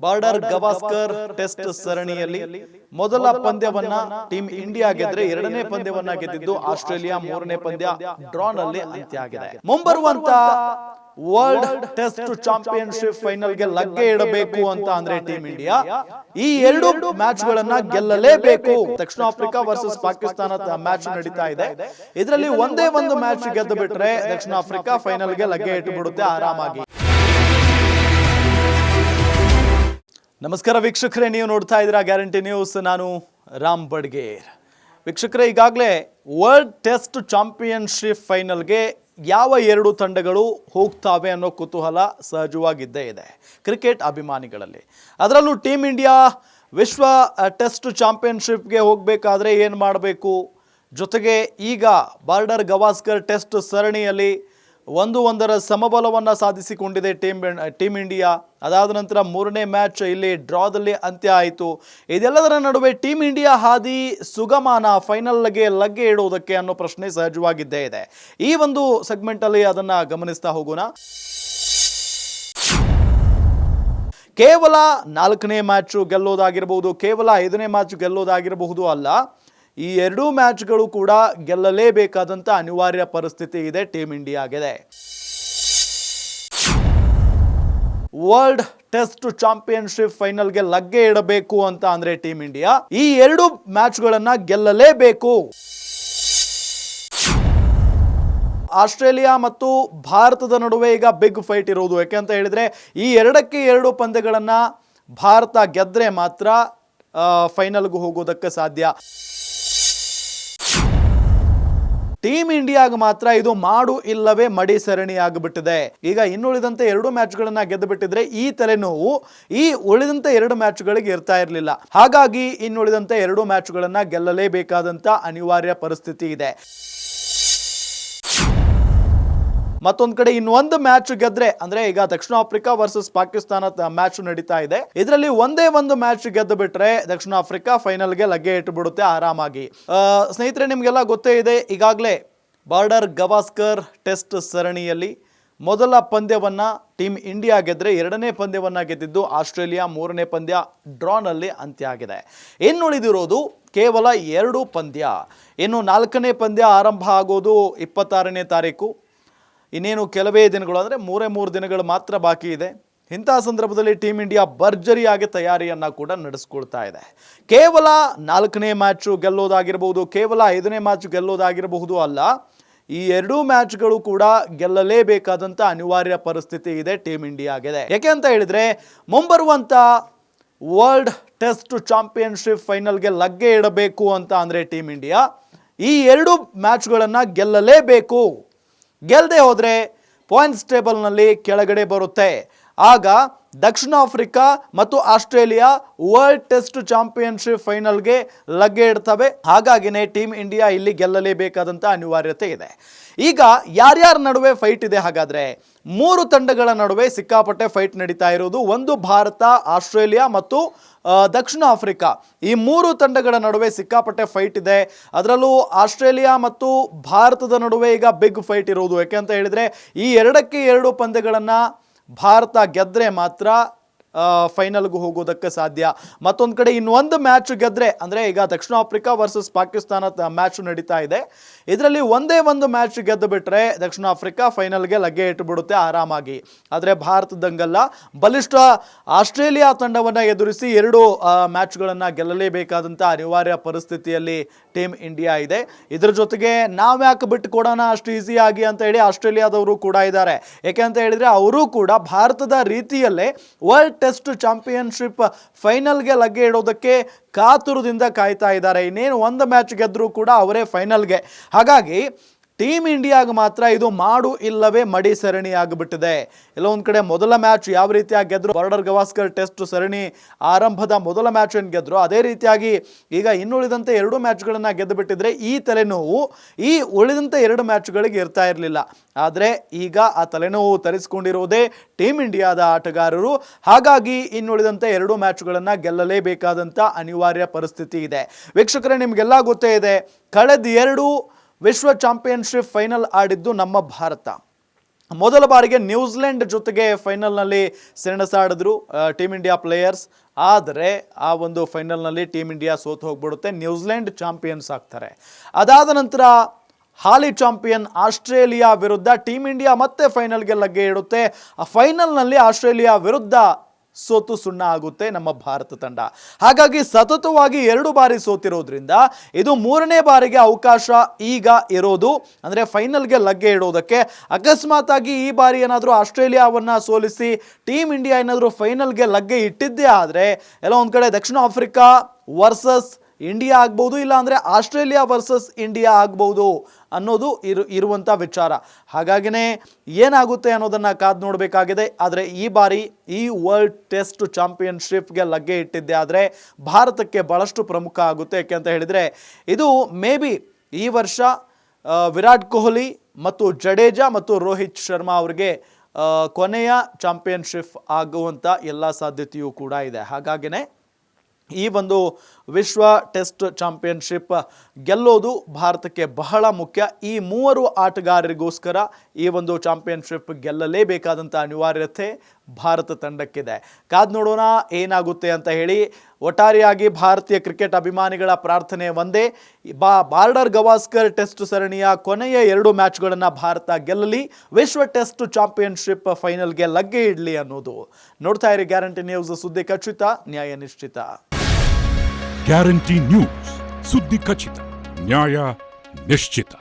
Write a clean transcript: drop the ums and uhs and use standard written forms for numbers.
Border Gavaskar test ಸರಣಿಯಲ್ಲಿ ಮೊದಲ ಪಂದ್ಯವನ್ನ team India ಗೆದ್ರೆ ಎರಡನೇ ಪಂದ್ಯವನ್ನ ಗೆದ್ದಿದ್ದು ಆಸ್ಟ್ರೇಲಿಯಾ. ಮೂರನೇ ಪಂದ್ಯ ಡ್ರಾನಲ್ಲಿ ಅಂತ್ಯ ಆಗಿದೆ. ಮುಂಬರುವಂತ ವರ್ಲ್ಡ್ ಟೆಸ್ಟ್ ಚಾಂಪಿಯನ್ಶಿಪ್ ಫೈನಲ್ ಗೆ ಲಗ್ಗೆ ಇಡಬೇಕು ಅಂತ ಅಂದ್ರೆ ಟೀಮ್ ಇಂಡಿಯಾ ಈ ಎರಡು ಮ್ಯಾಚ್ ಗಳನ್ನ ಗೆಲ್ಲಲೇಬೇಕು. ದಕ್ಷಿಣ ಆಫ್ರಿಕಾ ವರ್ಸಸ್ ಪಾಕಿಸ್ತಾನ ಮ್ಯಾಚ್ ನಡೀತಾ ಇದೆ. ಇದರಲ್ಲಿ ಒಂದೇ ಒಂದು ಮ್ಯಾಚ್ ಗೆದ್ದು ಬಿಟ್ರೆ ದಕ್ಷಿಣ ಆಫ್ರಿಕಾ ಫೈನಲ್ ಗೆ ಲಗ್ಗೆ ಇಟ್ಟು ಬಿಡುತ್ತೆ ಆರಾಮಾಗಿ. ನಮಸ್ಕಾರ ವೀಕ್ಷಕರೇ, ನೀವು ನೋಡ್ತಾ ಇದ್ದೀರಾ ಗ್ಯಾರಂಟಿ ನ್ಯೂಸ್. ನಾನು ರಾಮ್ ಬಡ್ಗೇರ್. ವೀಕ್ಷಕರೇ, ಈಗಾಗಲೇ ವರ್ಲ್ಡ್ ಟೆಸ್ಟ್ ಚಾಂಪಿಯನ್ಶಿಪ್ ಫೈನಲ್ಗೆ ಯಾವ ಎರಡು ತಂಡಗಳು ಹೋಗ್ತಾವೆ ಅನ್ನೋ ಕುತೂಹಲ ಸಹಜವಾಗಿದ್ದೇ ಇದೆ ಕ್ರಿಕೆಟ್ ಅಭಿಮಾನಿಗಳಲ್ಲಿ. ಅದರಲ್ಲೂ ಟೀಮ್ ಇಂಡಿಯಾ ವಿಶ್ವ ಟೆಸ್ಟ್ ಚಾಂಪಿಯನ್ಶಿಪ್ಗೆ ಹೋಗಬೇಕಾದ್ರೆ ಏನು ಮಾಡಬೇಕು, ಜೊತೆಗೆ ಈಗ ಬಾರ್ಡರ್ ಗವಾಸ್ಕರ್ ಟೆಸ್ಟ್ ಸರಣಿಯಲ್ಲಿ ಒಂದರ ಸಮಬಲವನ್ನು ಸಾಧಿಸಿಕೊಂಡಿದೆ ಟೀಮ್ ಇಂಡಿಯಾ. ಅದಾದ ನಂತರ ಮೂರನೇ ಮ್ಯಾಚ್ ಇಲ್ಲಿ ಡ್ರಾದಲ್ಲಿ ಅಂತ್ಯ ಆಯಿತು. ಇದೆಲ್ಲದರ ನಡುವೆ ಟೀಮ್ ಇಂಡಿಯಾ ಹಾದಿ ಸುಗಮನ ಫೈನಲ್ಗೆ ಲಗ್ಗೆ ಇಡುವುದಕ್ಕೆ ಅನ್ನೋ ಪ್ರಶ್ನೆ ಸಹಜವಾಗಿದ್ದೇ ಇದೆ. ಈ ಒಂದು ಸೆಗ್ಮೆಂಟಲ್ಲಿ ಅದನ್ನು ಗಮನಿಸ್ತಾ ಹೋಗೋಣ. ಕೇವಲ 4ನೇ ಮ್ಯಾಚ್ ಗೆಲ್ಲೋದಾಗಿರಬಹುದು, ಕೇವಲ 5ನೇ ಮ್ಯಾಚ್ ಗೆಲ್ಲೋದಾಗಿರಬಹುದು ಅಲ್ಲ, ಈ ಎರಡೂ ಮ್ಯಾಚ್ಗಳು ಕೂಡ ಗೆಲ್ಲಲೇಬೇಕಾದಂಥ ಅನಿವಾರ್ಯ ಪರಿಸ್ಥಿತಿ ಇದೆ ಟೀಮ್ ಇಂಡಿಯಾಗಿದೆ. ವರ್ಲ್ಡ್ ಟೆಸ್ಟ್ ಚಾಂಪಿಯನ್ಶಿಪ್ ಫೈನಲ್ಗೆ ಲಗ್ಗೆ ಇಡಬೇಕು ಅಂತ ಅಂದ್ರೆ ಟೀಮ್ ಇಂಡಿಯಾ ಈ ಎರಡು ಮ್ಯಾಚ್ಗಳನ್ನ ಗೆಲ್ಲಲೇಬೇಕು. ಆಸ್ಟ್ರೇಲಿಯಾ ಮತ್ತು ಭಾರತದ ನಡುವೆ ಈಗ ಬಿಗ್ ಫೈಟ್ ಇರೋದು. ಯಾಕೆಂತ ಹೇಳಿದ್ರೆ ಈ ಎರಡಕ್ಕೆ ಎರಡು ಪಂದ್ಯಗಳನ್ನ ಭಾರತ ಗೆದ್ರೆ ಮಾತ್ರ ಫೈನಲ್ಗೂ ಹೋಗೋದಕ್ಕೆ ಸಾಧ್ಯ. ಟೀಮ್ ಇಂಡಿಯಾಗ ಮಾತ್ರ ಇದು ಮಾಡು ಇಲ್ಲವೇ ಮಡಿ ಸರಣಿ ಆಗಿಬಿಟ್ಟಿದೆ. ಈಗ ಇನ್ನುಳಿದಂತೆ ಎರಡು ಮ್ಯಾಚ್ಗಳನ್ನ ಗೆದ್ದು ಬಿಟ್ಟಿದ್ರೆ ಈ ತಲೆನೋವು ಈ ಉಳಿದಂತೆ ಎರಡು ಮ್ಯಾಚ್ಗಳಿಗೆ ಇರ್ತಾ ಇರಲಿಲ್ಲ. ಹಾಗಾಗಿ ಇನ್ನುಳಿದಂತೆ ಎರಡು ಮ್ಯಾಚ್ಗಳನ್ನ ಗೆಲ್ಲಲೇಬೇಕಾದಂತ ಅನಿವಾರ್ಯ ಪರಿಸ್ಥಿತಿ ಇದೆ. ಮತ್ತೊಂದು ಕಡೆ ಇನ್ನೊಂದು ಮ್ಯಾಚ್ ಗೆದ್ರೆ ಅಂದ್ರೆ ಈಗ ದಕ್ಷಿಣ ಆಫ್ರಿಕಾ ವರ್ಸಸ್ ಪಾಕಿಸ್ತಾನ ಮ್ಯಾಚ್ ನಡೀತಾ ಇದೆ. ಇದರಲ್ಲಿ ಒಂದೇ ಒಂದು ಮ್ಯಾಚ್ ಗೆದ್ದು ಬಿಟ್ರೆ ದಕ್ಷಿಣ ಆಫ್ರಿಕಾ ಫೈನಲ್ಗೆ ಲಗ್ಗೆ ಇಟ್ಟು ಬಿಡುತ್ತೆ ಆರಾಮಾಗಿ. ಸ್ನೇಹಿತರೆ, ನಿಮಗೆಲ್ಲ ಗೊತ್ತೇ ಇದೆ, ಈಗಾಗಲೇ ಬಾರ್ಡರ್ ಗವಾಸ್ಕರ್ ಟೆಸ್ಟ್ ಸರಣಿಯಲ್ಲಿ ಮೊದಲ ಪಂದ್ಯವನ್ನ ಟೀಮ್ ಇಂಡಿಯಾ ಗೆದ್ರೆ ಎರಡನೇ ಪಂದ್ಯವನ್ನ ಗೆದ್ದಿದ್ದು ಆಸ್ಟ್ರೇಲಿಯಾ. ಮೂರನೇ ಪಂದ್ಯ ಡ್ರಾನಲ್ಲಿ ಅಂತ್ಯ ಆಗಿದೆ. ಇನ್ನುಳಿದಿರೋದು ಕೇವಲ 2 ಪಂದ್ಯ. ಇನ್ನು 4ನೇ ಪಂದ್ಯ ಆರಂಭ ಆಗೋದು 26ನೇ ತಾರೀಕು. ಇನ್ನೇನು ಕೆಲವೇ ದಿನಗಳು, ಅಂದರೆ 3 ದಿನಗಳು ಮಾತ್ರ ಬಾಕಿ ಇದೆ. ಇಂತಹ ಸಂದರ್ಭದಲ್ಲಿ ಟೀಮ್ ಇಂಡಿಯಾ ಭರ್ಜರಿಯಾಗಿ ತಯಾರಿಯನ್ನು ಕೂಡ ನಡೆಸ್ಕೊಳ್ತಾ ಇದೆ. ಕೇವಲ 4ನೇ ಮ್ಯಾಚ್ ಗೆಲ್ಲೋದಾಗಿರಬಹುದು, ಕೇವಲ 5ನೇ ಮ್ಯಾಚ್ ಗೆಲ್ಲೋದಾಗಿರಬಹುದು ಅಲ್ಲ, ಈ ಎರಡೂ ಮ್ಯಾಚ್ಗಳು ಕೂಡ ಗೆಲ್ಲಲೇಬೇಕಾದಂಥ ಅನಿವಾರ್ಯ ಪರಿಸ್ಥಿತಿ ಇದೆ ಟೀಮ್ ಇಂಡಿಯಾಗಿದೆ. ಯಾಕೆ ಅಂತ ಹೇಳಿದ್ರೆ ಮುಂಬರುವಂಥ ವರ್ಲ್ಡ್ ಟೆಸ್ಟ್ ಚಾಂಪಿಯನ್ಶಿಪ್ ಫೈನಲ್ಗೆ ಲಗ್ಗೆ ಇಡಬೇಕು ಅಂತ ಅಂದರೆ ಟೀಮ್ ಇಂಡಿಯಾ ಈ ಎರಡು ಮ್ಯಾಚ್ಗಳನ್ನು ಗೆಲ್ಲಲೇಬೇಕು. ಗೆಲ್ಲದೆ ಹೋದರೆ ಪಾಯಿಂಟ್ಸ್ ಟೇಬಲ್ನಲ್ಲಿ ಕೆಳಗಡೆ ಬರುತ್ತೆ. ಆಗ ದಕ್ಷಿಣ ಆಫ್ರಿಕಾ ಮತ್ತು ಆಸ್ಟ್ರೇಲಿಯಾ ವರ್ಲ್ಡ್ ಟೆಸ್ಟ್ ಚಾಂಪಿಯನ್ಶಿಪ್ ಫೈನಲ್ಗೆ ಲಗ್ಗೆ ಇಡ್ತವೆ. ಹಾಗಾಗಿನೇ ಟೀಮ್ ಇಂಡಿಯಾ ಇಲ್ಲಿ ಗೆಲ್ಲಲೇಬೇಕಾದಂಥ ಅನಿವಾರ್ಯತೆ ಇದೆ. ಈಗ ಯಾರ್ಯಾರ ನಡುವೆ ಫೈಟ್ ಇದೆ ಹಾಗಾದರೆ? 3 ತಂಡಗಳ ನಡುವೆ ಸಿಕ್ಕಾಪಟ್ಟೆ ಫೈಟ್ ನಡೀತಾ ಇರೋದು. ಒಂದು ಭಾರತ, ಆಸ್ಟ್ರೇಲಿಯಾ ಮತ್ತು ದಕ್ಷಿಣ ಆಫ್ರಿಕಾ. ಈ 3 ತಂಡಗಳ ನಡುವೆ ಸಿಕ್ಕಾಪಟ್ಟೆ ಫೈಟ್ ಇದೆ. ಅದರಲ್ಲೂ ಆಸ್ಟ್ರೇಲಿಯಾ ಮತ್ತು ಭಾರತದ ನಡುವೆ ಈಗ ಬಿಗ್ ಫೈಟ್ ಇರೋದು. ಯಾಕೆ ಅಂತ ಹೇಳಿದ್ರೆ ಈ ಎರಡಕ್ಕೆ ಎರಡು ಪಂದ್ಯಗಳನ್ನು ಭಾರತ ಗೆದ್ರೆ ಮಾತ್ರ ಫೈನಲ್ಗೂ ಹೋಗೋದಕ್ಕೆ ಸಾಧ್ಯ. ಮತ್ತೊಂದು ಕಡೆ ಇನ್ನೊಂದು ಮ್ಯಾಚ್ ಗೆದ್ರೆ, ಅಂದರೆ ಈಗ ದಕ್ಷಿಣ ಆಫ್ರಿಕಾ ವರ್ಸಸ್ ಪಾಕಿಸ್ತಾನ ಮ್ಯಾಚ್ ನಡೀತಾ ಇದೆ. ಇದರಲ್ಲಿ ಒಂದೇ ಒಂದು ಮ್ಯಾಚ್ ಗೆದ್ದು ಬಿಟ್ರೆ ದಕ್ಷಿಣ ಆಫ್ರಿಕಾ ಫೈನಲ್ಗೆ ಲಗ್ಗೆ ಇಟ್ಟು ಬಿಡುತ್ತೆ ಆರಾಮಾಗಿ. ಆದರೆ ಭಾರತದಂಗಲ್ಲ, ಬಲಿಷ್ಠ ಆಸ್ಟ್ರೇಲಿಯಾ ತಂಡವನ್ನು ಎದುರಿಸಿ ಎರಡು ಮ್ಯಾಚ್ಗಳನ್ನು ಗೆಲ್ಲಲೇಬೇಕಾದಂಥ ಅನಿವಾರ್ಯ ಪರಿಸ್ಥಿತಿಯಲ್ಲಿ ಟೀಮ್ ಇಂಡಿಯಾ ಇದೆ. ಇದರ ಜೊತೆಗೆ ನಾವ್ಯಾಕೆ ಬಿಟ್ಟು ಕೊಡೋಣ ಅಷ್ಟು ಈಸಿಯಾಗಿ ಅಂತ ಹೇಳಿ ಆಸ್ಟ್ರೇಲಿಯಾದವರು ಕೂಡ ಇದ್ದಾರೆ. ಯಾಕೆ ಅಂತ ಹೇಳಿದರೆ ಅವರು ಕೂಡ ಭಾರತದ ರೀತಿಯಲ್ಲೇ ವರ್ಲ್ಡ್ ಟೆಸ್ಟ್ ಚಾಂಪಿಯನ್ಶಿಪ್ ಫೈನಲ್ಗೆ ಲಗ್ಗೆ ಇಡೋದಕ್ಕೆ ಕಾತುರದಿಂದ ಕಾಯ್ತಾ ಇದ್ದಾರೆ. ಇನ್ನೇನು ಒಂದು ಮ್ಯಾಚ್ ಗೆದ್ದರೂ ಕೂಡ ಅವರೇ ಫೈನಲ್ಗೆ. ಹಾಗಾಗಿ ಟೀಮ್ ಇಂಡಿಯಾಗ ಮಾತ್ರ ಇದು ಮಾಡು ಇಲ್ಲವೇ ಮಡಿ ಸರಣಿ ಆಗಿಬಿಟ್ಟಿದೆ. ಎಲ್ಲ ಒಂದು ಕಡೆ ಮೊದಲ ಮ್ಯಾಚ್ ಯಾವ ರೀತಿಯಾಗಿ ಗೆದ್ರು, ಬಾರ್ಡರ್ ಗವಾಸ್ಕರ್ ಟೆಸ್ಟ್ ಸರಣಿ ಆರಂಭದ ಮೊದಲ ಮ್ಯಾಚ್ ಏನು ಗೆದ್ರು, ಅದೇ ರೀತಿಯಾಗಿ ಈಗ ಇನ್ನುಳಿದಂತೆ 2 ಮ್ಯಾಚ್ಗಳನ್ನು ಗೆದ್ದು ಬಿಟ್ಟಿದ್ರೆ ಈ ತಲೆನೋವು ಈ ಉಳಿದಂತೆ 2 ಮ್ಯಾಚ್ಗಳಿಗೆ ಇರ್ತಾ ಇರಲಿಲ್ಲ. ಆದರೆ ಈಗ ಆ ತಲೆನೋವು ತರಿಸಿಕೊಂಡಿರುವುದೇ ಟೀಮ್ ಇಂಡಿಯಾದ ಆಟಗಾರರು. ಹಾಗಾಗಿ ಇನ್ನುಳಿದಂತೆ 2 ಮ್ಯಾಚ್ಗಳನ್ನು ಗೆಲ್ಲಲೇಬೇಕಾದಂಥ ಅನಿವಾರ್ಯ ಪರಿಸ್ಥಿತಿ ಇದೆ. ವೀಕ್ಷಕರೇ, ನಿಮಗೆಲ್ಲ ಗೊತ್ತೇ ಇದೆ, ಕಳೆದ 2 ವಿಶ್ವ ಚಾಂಪಿಯನ್ಶಿಪ್ ಫೈನಲ್ ಆಡಿದ್ದು ನಮ್ಮ ಭಾರತ. ಮೊದಲ ಬಾರಿಗೆ ನ್ಯೂಜಿಲೆಂಡ್ ಜೊತೆಗೆ ಫೈನಲ್ನಲ್ಲಿ ಸೆಣಸಾಡಿದ್ರು ಟೀಮ್ ಇಂಡಿಯಾ ಪ್ಲೇಯರ್ಸ್. ಆದರೆ ಆ ಒಂದು ಫೈನಲ್ನಲ್ಲಿ ಟೀಮ್ ಇಂಡಿಯಾ ಸೋತು ಹೋಗ್ಬಿಡುತ್ತೆ, ನ್ಯೂಜಿಲೆಂಡ್ ಚಾಂಪಿಯನ್ಸ್ ಆಗ್ತಾರೆ. ಅದಾದ ನಂತರ ಹಾಲಿ ಚಾಂಪಿಯನ್ ಆಸ್ಟ್ರೇಲಿಯಾ ವಿರುದ್ಧ ಟೀಮ್ ಇಂಡಿಯಾ ಮತ್ತೆ ಫೈನಲ್ಗೆ ಲಗ್ಗೆ ಇಡುತ್ತೆ. ಆ ಫೈನಲ್ನಲ್ಲಿ ಆಸ್ಟ್ರೇಲಿಯಾ ವಿರುದ್ಧ ಸೋತು ಸುಣ್ಣ ಆಗುತ್ತೆ ನಮ್ಮ ಭಾರತ ತಂಡ. ಹಾಗಾಗಿ ಸತತವಾಗಿ 2 ಬಾರಿ ಸೋತಿರೋದ್ರಿಂದ ಇದು 3ನೇ ಬಾರಿಗೆ ಅವಕಾಶ ಈಗ ಇರೋದು, ಅಂದರೆ ಫೈನಲ್ಗೆ ಲಗ್ಗೆ ಇಡೋದಕ್ಕೆ. ಅಕಸ್ಮಾತ್ ಆಗಿ ಈ ಬಾರಿ ಏನಾದರೂ ಆಸ್ಟ್ರೇಲಿಯಾವನ್ನು ಸೋಲಿಸಿ ಟೀಮ್ ಇಂಡಿಯಾ ಏನಾದರೂ ಫೈನಲ್ಗೆ ಲಗ್ಗೆ ಇಟ್ಟಿದ್ದೇ ಆದರೆ ಎಲ್ಲ ಒಂದು ಕಡೆ ದಕ್ಷಿಣ ಆಫ್ರಿಕಾ ವರ್ಸಸ್ ಇಂಡಿಯಾ ಆಗ್ಬೋದು, ಇಲ್ಲ ಅಂದರೆ ಆಸ್ಟ್ರೇಲಿಯಾ ವರ್ಸಸ್ ಇಂಡಿಯಾ ಆಗ್ಬೋದು ಅನ್ನೋದು ಇರುವಂಥ ವಿಚಾರ. ಹಾಗಾಗಿನೇ ಏನಾಗುತ್ತೆ ಅನ್ನೋದನ್ನು ಕಾದು ನೋಡಬೇಕಾಗಿದೆ. ಆದರೆ ಈ ಬಾರಿ ಈ ವರ್ಲ್ಡ್ ಟೆಸ್ಟ್ ಚಾಂಪಿಯನ್ಶಿಪ್ಗೆ ಲಗ್ಗೆ ಇಟ್ಟಿದ್ದೆ ಆದರೆ ಭಾರತಕ್ಕೆ ಭಾಳಷ್ಟು ಪ್ರಮುಖ ಆಗುತ್ತೆ. ಯಾಕೆ ಅಂತ ಹೇಳಿದರೆ ಇದು ಮೇ ಬಿ ಈ ವರ್ಷ ವಿರಾಟ್ ಕೊಹ್ಲಿ ಮತ್ತು ಜಡೇಜಾ ಮತ್ತು ರೋಹಿತ್ ಶರ್ಮಾ ಅವರಿಗೆ ಕೊನೆಯ ಚಾಂಪಿಯನ್ಶಿಪ್ ಆಗುವಂಥ ಎಲ್ಲ ಸಾಧ್ಯತೆಯೂ ಕೂಡ ಇದೆ. ಹಾಗಾಗಿನೇ ಈ ಒಂದು ವಿಶ್ವ ಟೆಸ್ಟ್ ಚಾಂಪಿಯನ್ಶಿಪ್ ಗೆಲ್ಲೋದು ಭಾರತಕ್ಕೆ ಬಹಳ ಮುಖ್ಯ. ಈ 3 ಆಟಗಾರರಿಗೋಸ್ಕರ ಈ ಒಂದು ಚಾಂಪಿಯನ್ಶಿಪ್ ಗೆಲ್ಲಲೇಬೇಕಾದಂಥ ಅನಿವಾರ್ಯತೆ ಭಾರತ ತಂಡಕ್ಕಿದೆ. ಕಾದು ನೋಡೋಣ ಏನಾಗುತ್ತೆ ಅಂತ ಹೇಳಿ. ಒಟ್ಟಾರೆಯಾಗಿ ಭಾರತೀಯ ಕ್ರಿಕೆಟ್ ಅಭಿಮಾನಿಗಳ ಪ್ರಾರ್ಥನೆ ಒಂದೇ, ಬಾರ್ಡರ್ ಗವಾಸ್ಕರ್ ಟೆಸ್ಟ್ ಸರಣಿಯ ಕೊನೆಯ 2 ಮ್ಯಾಚ್ಗಳನ್ನು ಭಾರತ ಗೆಲ್ಲಲಿ, ವಿಶ್ವ ಟೆಸ್ಟ್ ಚಾಂಪಿಯನ್ಶಿಪ್ ಫೈನಲ್ಗೆ ಲಗ್ಗೆ ಇಡಲಿ ಅನ್ನೋದು. ನೋಡ್ತಾ ಇರಿ ಗ್ಯಾರಂಟಿ ನ್ಯೂಸ್, ಸುದ್ದಿ ಖಚಿತ, ನ್ಯಾಯ ನಿಶ್ಚಿತ. ಗ್ಯಾರಂಟಿ ನ್ಯೂಸ್, ಸುದ್ದಿ ಖಚಿತ, ನ್ಯಾಯ ನಿಶ್ಚಿತ.